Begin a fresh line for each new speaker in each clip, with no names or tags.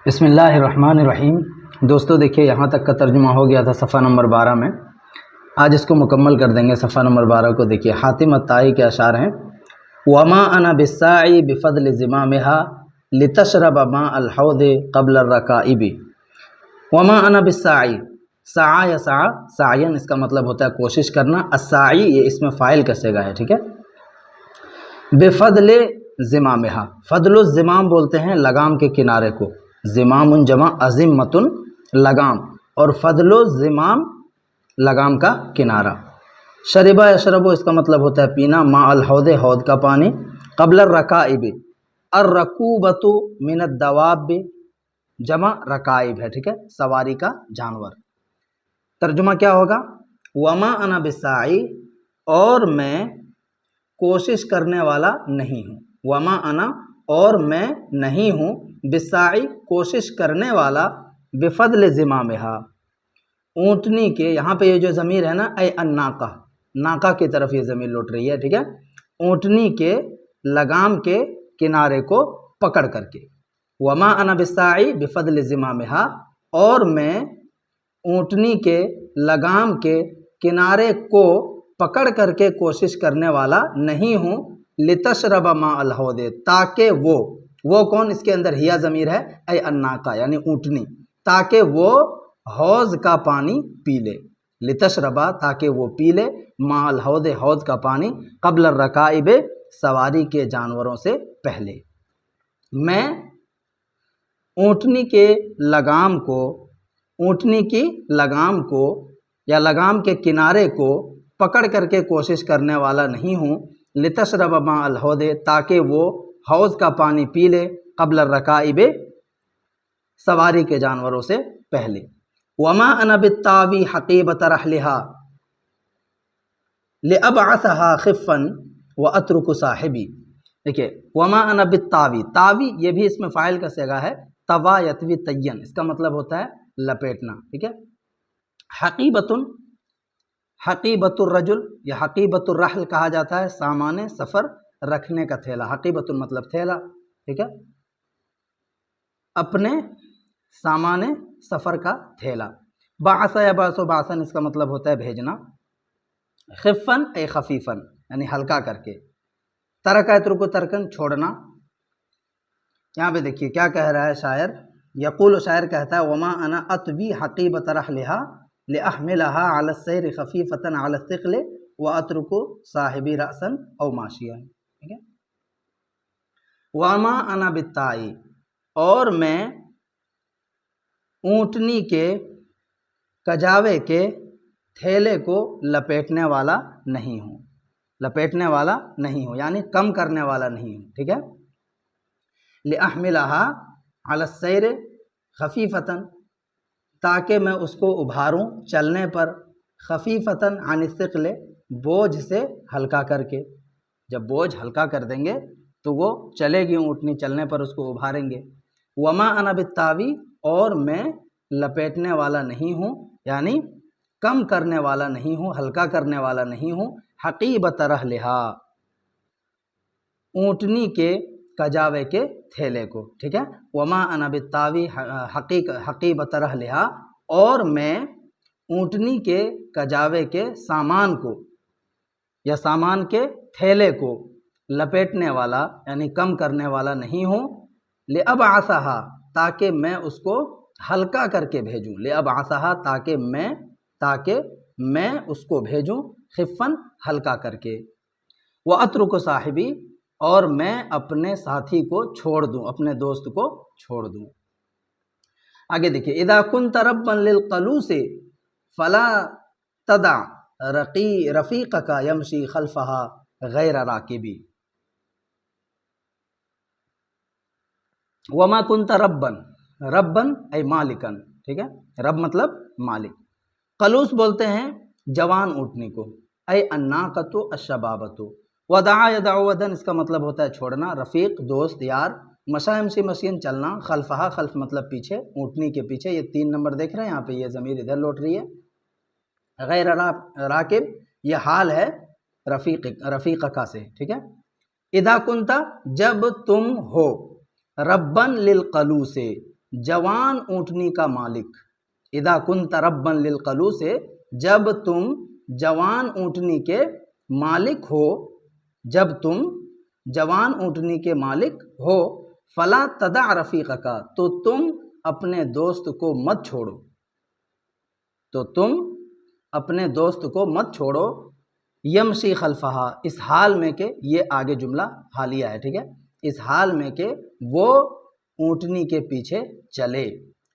بسم اللہ الرحمن الرحیم۔ دوستو دیکھیے یہاں تک کا ترجمہ ہو گیا تھا صفحہ نمبر 12 میں۔ آج اس کو مکمل کر دیں گے۔ صفحہ نمبر 12 کو دیکھیے، حاتم الطائی کے اشعار ہیں: وما انا بالساعی بفضل زمامها لتشرب ماء الحوض قبل الرکائب۔ وما انا بالساعی، سعی یا سعین اس کا مطلب ہوتا ہے کوشش کرنا۔ الساعی یہ اسم فاعل کا صیغہ ہے، ٹھیک ہے۔ بفضل زمامها، فضل الزمام بولتے ہیں لگام کے کنارے کو، زمام جمع عظمت لگام، اور فضل الزمام لگام کا کنارہ۔ شربا یشربو اس کا مطلب ہوتا ہے پینا، ماء الحوض حوض کا پانی، قبل الرکائب، الرکوبۃ من الدواب جمع رکائب ہے، ٹھیک ہے، سواری کا جانور۔ ترجمہ کیا ہوگا؟ وما انا بالساعی، اور میں کوشش کرنے والا نہیں ہوں۔ وما انا، اور میں نہیں ہوں، بالساعی کوشش کرنے والا، بفضل زمامہا اونٹنی کے، یہاں پہ یہ جو ضمیر ہے نا، اے الناقہ، ناقہ کی طرف یہ ضمیر لوٹ رہی ہے، ٹھیک ہے، اونٹنی کے لگام کے کنارے کو پکڑ کر کے۔ وما انا بالساعی بفضل زمامہا، اور میں اونٹنی کے لگام کے کنارے کو پکڑ کر کے کوشش کرنے والا نہیں ہوں، لتشرب ماء الحوض، تاکہ وہ کون؟ اس کے اندر ہیا ضمیر ہے، اے الناقہ یعنی اونٹنی، تاکہ وہ حوض کا پانی پی لے، لتشربا تاکہ وہ پی لے، ماء الحوض حوض کا پانی، قبل الرکائب سواری کے جانوروں سے پہلے۔ میں اونٹنی کے لگام کو، اونٹنی کی لگام کو یا لگام کے کنارے کو پکڑ کر کے کوشش کرنے والا نہیں ہوں، لتشرب ماء الحوض تاکہ وہ حوض کا پانی پی لے، قبل الرکائب سواری کے جانوروں سے پہلے۔ وما انا بالطاوی حقیبۃ رحلها لابعثها خفا واترک صاحبی۔ دیکھیے، وما انا بالطاوی، تاوی یہ بھی اس میں فاعل کا صیغہ ہے، طوا یطوی طین، اس کا مطلب ہوتا ہے لپیٹنا، ٹھیک ہے۔ حقیبۃ، حقیبۃ الرجل یا حقیبۃ الرحل کہا جاتا ہے سامان سفر رکھنے کا تھیلا، حقیبۃ مطلب تھیلا، ٹھیک ہے، اپنے سامان سفر کا تھیلا۔ بعث یا بعث و بعثن اس کا مطلب ہوتا ہے بھیجنا۔ خفن اے خفیفن یعنی ہلکا کر کے۔ ترک یترک ترکن چھوڑنا۔ یہاں پہ دیکھیے کیا کہہ رہا ہے شاعر، یقول شاعر کہتا ہے: وما انا اطوی حقیبۃ رحلها لأحملها على السیر خفیفۃ على الثقل واترک صاحبی رأسا او ماشیا، ٹھیک ہے۔ وما انا بالطائی، اور میں اونٹنی کے کجاوے کے تھیلے کو لپیٹنے والا نہیں ہوں، لپیٹنے والا نہیں ہوں یعنی کم کرنے والا نہیں ہوں، ٹھیک ہے۔ لأحملها على السیر خفیفۃ، تاکہ میں اس کو ابھاروں چلنے پر، خفیفۃ عن الثقل بوجھ سے ہلکا کر کے۔ جب بوجھ ہلکا کر دیں گے تو وہ چلے گی اونٹنی، چلنے پر اس کو ابھاریں گے۔ وما انا بالطاوی، اور میں لپیٹنے والا نہیں ہوں یعنی کم کرنے والا نہیں ہوں، ہلکا کرنے والا نہیں ہوں، حقیبۃ رحلها اونٹنی کے کجاوے کے تھیلے کو، ٹھیک ہے۔ وما انا بالطاوی حقیبۃ رحلها، اور میں اونٹنی کے کجاوے کے سامان کو یا سامان کے تھیلے کو لپیٹنے والا یعنی کم کرنے والا نہیں ہوں، لأبعثها تاکہ میں اس کو ہلکا کر کے بھیجوں، لأبعثها تاکہ میں اس کو بھیجوں، خفن ہلکا کر کے، واترک صاحبی، اور میں اپنے ساتھی کو چھوڑ دوں، اپنے دوست کو چھوڑ دوں۔ آگے دیکھیے، اذا كنت ربا للقلوس فلا تدع رفیقک یمشی خلفها غیر راکبی۔ وما كنت ربن، ربن اے مالکن، ٹھیک ہے، رب مطلب مالک۔ قلوس بولتے ہیں جوان اونٹنی کو، اے الناقۃ الشبابۃ، ودعا یدعو ودن اس کا مطلب ہوتا ہے چھوڑنا، رفیق دوست یار، مشا یمشی مشین چلنا، خلفہا خلف مطلب پیچھے، اونٹنی کے پیچھے، یہ 3 نمبر دیکھ رہے ہیں یہاں پہ یہ ضمیر ادھر لوٹ رہی ہے۔ غیر راکب یہ حال ہے رفیقکا سے، ٹھیک ہے۔ اذا کنتا جب تم ہو، ربن للقلوس जवान ऊँटनी का मालिक। इदा कुंत रब्बन लिलक़लू से जब तुम जवान ऊँटनी के मालिक हो, जब तुम जवान ऊँटनी के मालिक हो, फला तदा रफ़ीक़का, तो तुम अपने दोस्त को मत छोड़ो, तो तुम अपने दोस्त को मत छोड़ो, यमशी खल्फहा, इस हाल में कि, ये आगे जुमला हालिया है, ठीक है, इस हाल में कि वो ऊँटनी के पीछे चले।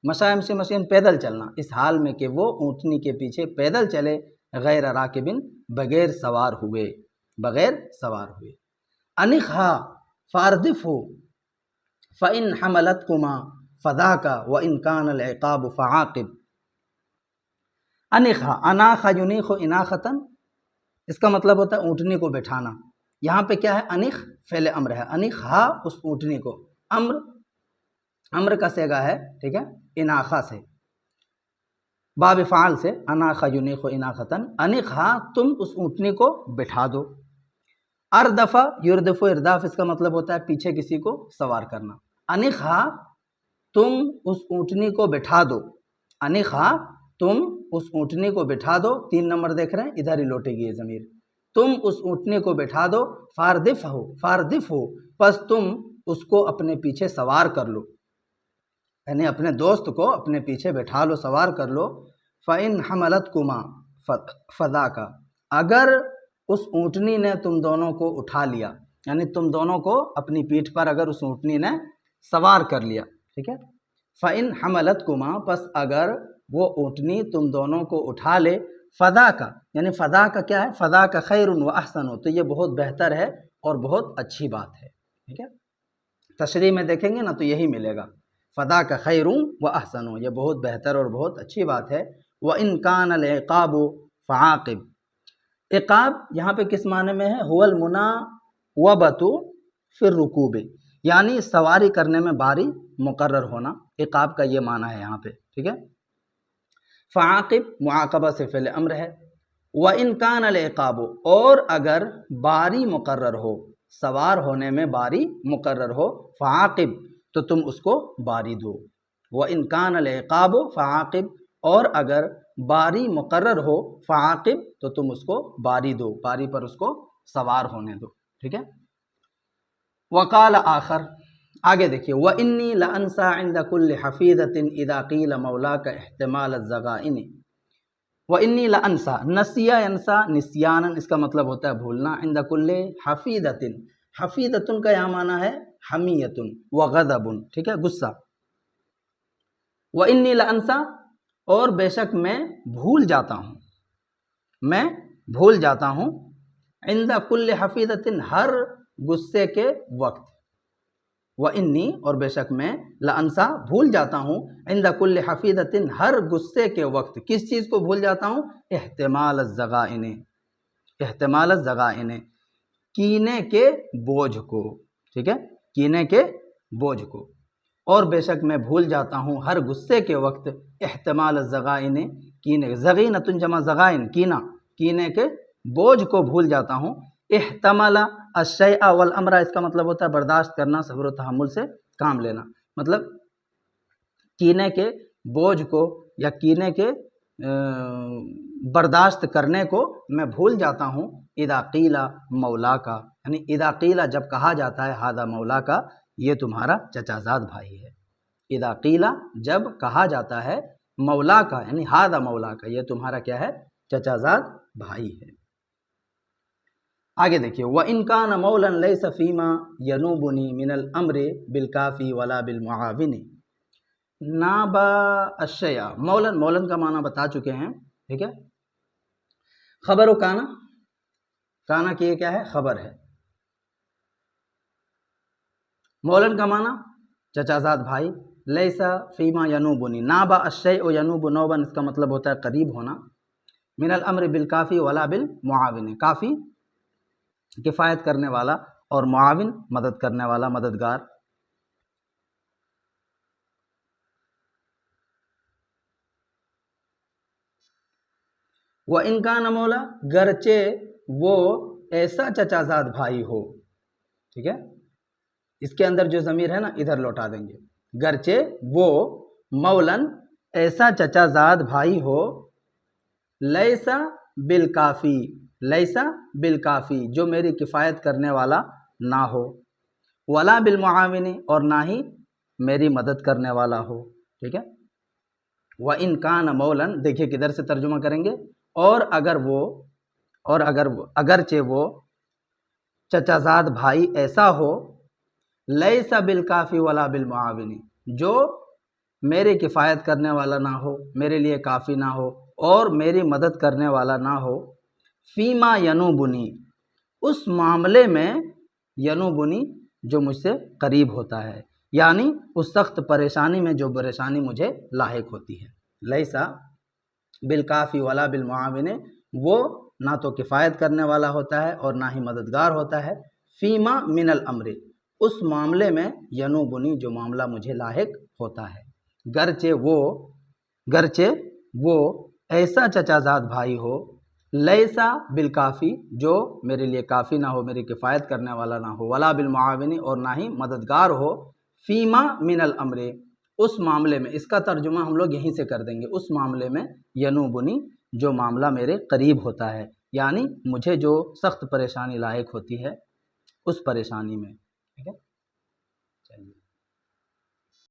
मशा यमशी मशीन पैदल चलना, इस हाल में कि वो ऊँटनी के पीछे पैदल चले, गैर राकिबिन, बगैर सवार हुए, बगैर सवार हुए। अनिखा फारदिफु फ़इन हमलतकुमा फ़दाका व इन कानल इक़ाब फ़आक़िब। अनिखा, अनाखा युनीखु इनाखतन, इसका मतलब होता है ऊँटनी को बैठाना। यहाँ पे क्या है, अनिख फ़ेल अम्र है, अनिखा उस ऊँटनी को, अम्र का सेगा है, ठीक है, इनाखा से, बाब फ़ाल से, अनाखा युनीखु इनाखतन, अनिखा तुम उस ऊँटनी को बैठा दो। अरदफ़ा युरदफ़ु इरदाफ़, इसका मतलब होता है पीछे किसी को सवार करना। अनिखा तुम उस ऊँटनी को बैठा दो, अनिखा तुम उस ऊँटनी को बैठा दो, 3 नंबर देख रहे हैं, इधर ही लौटेगी ये ज़मीर, तुम उस ऊँटनी को बैठा दो, फारदिफ हो, बस तुम उसको अपने पीछे सवार कर लो, यानी अपने दोस्त को अपने पीछे बैठा लो, सवार कर लो। फ़इन हमलतकुमा फ़दाका, अगर उस ऊँटनी ने तुम दोनों को उठा लिया, यानी तुम दोनों को अपनी पीठ पर अगर उस ऊँटनी ने सवार कर लिया, ठीक है। फ़इन हमलतकुमा, बस अगर वो ऊँटनी तुम दोनों को उठा ले, फ़दा का, यानी फ़दा का क्या है, फ़दा का खैरुन व अहसन, तो ये बहुत बेहतर है और बहुत अच्छी बात है, ठीक है। तशरीह में देखेंगे ना तो यही मिलेगा, फ़दा का खैरुन व अहसन, ये बहुत बेहतर और बहुत अच्छी बात है। व इन कानल इक़ाब फ़आक़िब, इक़ाब यहाँ पे किस माने में है, हुवल मुनावबतु फिर रुकूबे, यानी सवारी करने में बारी मुकर्रर होना, इक़ाब का ये माना है यहाँ पे, ठीक है। फ़आक़िब मुआक़बा से फ़िल अम्र है। व इन कानल इक़ाब, और अगर बारी मुकर्रर हो, सवार होने में बारी मुकर्रर हो, फ़आक़िब, तो तुम उसको बारी दो। व इन कानल इक़ाब फ़आक़िब, और अगर बारी मुकर्रर हो, फ़आक़िब, तो तुम उसको बारी दो, बारी पर उसको सवार होने दो, ठीक है। वक़ाल आखर, आगे देखिए, व इन्नी लअन्सा इंद कुल्लि हफ़ीज़तिन इज़ा क़ील मौलाका इह्तिमाल अज़्ज़ग़ाइनि। व इन्नी लअन्सा, नसिया यंसा निस्यानन, इसका मतलब होता है भूलना, इंद कुल्लि हफ़ीज़तिन, हफ़ीज़तुन का यहाँ माना है हमियतुन व ग़ज़बुन, ठीक है, गुस्सा। व इन्नी लअन्सा, और बेशक मैं भूल जाता हूँ, मैं भूल जाता हूँ, इंद कुल्लि हफ़ीज़तिन, हर गुस्से के वक्त। व इन्नी, और बेशक मैं, लअन्सा भूल जाता हूँ, इंद कुल्लि हफ़ीज़तिन, हर गुस्से के वक्त, किस चीज़ को भूल जाता हूँ, इह्तिमाल अज़्ज़ग़ाइनि, इह्तिमाल अज़्ज़ग़ाइनि, कीने के बोझ को, ठीक है, कीने के बोझ को। और बेशक मैं भूल जाता हूँ हर गुस्से के वक्त, इह्तिमाल अज़्ज़ग़ाइनि, कीने, ज़ग़ीनतुन जमा ज़ग़ाइन, कीना, कीने के बोझ को भूल जाता हूँ। इह्तमला अश्शैअ वल अम्रा, इसका मतलब होता है बर्दाश्त करना, सब्र व तहम्मुल से काम लेना, मतलब कीने के बोझ को या कीने के बर्दाश्त करने को मैं भूल जाता हूँ। इदा क़ीला मौला का, यानी इदा क़ीला, जब कहा जाता है, हादा मौला का, ये तुम्हारा चचाजाद भाई है। इदा क़ीला, जब कहा जाता है, मौला का, यानी हादा मौला का, ये तुम्हारा क्या है, चचाजाद भाई है। आगे देखिए, व इन कान मौलन लैसा फ़ीमा यनूबुनी मिनल अम्रि बिलकाफ़ी वला बिलमुआविनी। नाबा अश्शया, मौलन, मौलन का माना बता चुके हैं, ठीक है। खबर काना, काना की ये क्या है, खबर है। मौलन का माना चचाजाद भाई, लैसा फ़ीमा यनूबुनी, नाबा अश्शय यनूबु नौबन, इसका मतलब होता है करीब होना। मिनल अम्र बिलकाफ़ी वला बिलमुआविनी, काफ़ी किफ़ायत करने वाला, और मुआविन मदद करने वाला, मददगार। व इनका नमोला, गरचे वो ऐसा चचाजाद भाई हो, ठीक है, इसके अंदर जो ज़मीर है ना, इधर लौटा देंगे, गरचे वो मौलन ऐसा चचा ज़ाद भाई हो, लैसा बिलकाफ़ी, लैसा बिलकाफ़ी जो मेरी किफ़ायत करने वाला ना हो, वला बिलमुआविनी और ना ही मेरी मदद करने वाला हो। ठीक है, व इन कान मौलन, देखिए किधर से तर्जुमा करेंगे, और अगरचे वो चचाजाद भाई ऐसा हो, लैसा बिलकाफ़ी वला बिलमुआविनी जो मेरी किफ़ायत करने वाला ना हो, मेरे लिए काफ़ी ना हो और मेरी मदद करने वाला ना हो, फ़ीमा यनूबुनी उस मामले में, यनूबुनी जो मुझसे करीब होता है, यानी उस सख्त परेशानी में जो परेशानी मुझे लाहिक होती है। लैसा बिलकाफ़ी वला बिलमुआविनी, वो ना तो किफ़ायत करने वाला होता है और ना ही मददगार होता है। फ़ीमा मिनल अम्र, उस मामले में, यनूबुनी जो मामला मुझे लाहिक होता है। गरचे वो ऐसा चचाजाद भाई हो, लैसा बिलकाफ़ी जो मेरे लिए काफ़ी ना हो, मेरी किफ़ायत करने वाला ना हो, वला बिलमुआविनी और ना ही मददगार हो, फ़ीमा मिनल अम्र उस मामले में। इसका तर्जुमा हम लोग यहीं से कर देंगे, उस मामले में, यनूबुनी जो मामला मेरे करीब होता है, यानी मुझे जो सख्त परेशानी लायक होती है उस परेशानी में। ठीक है, चलिए।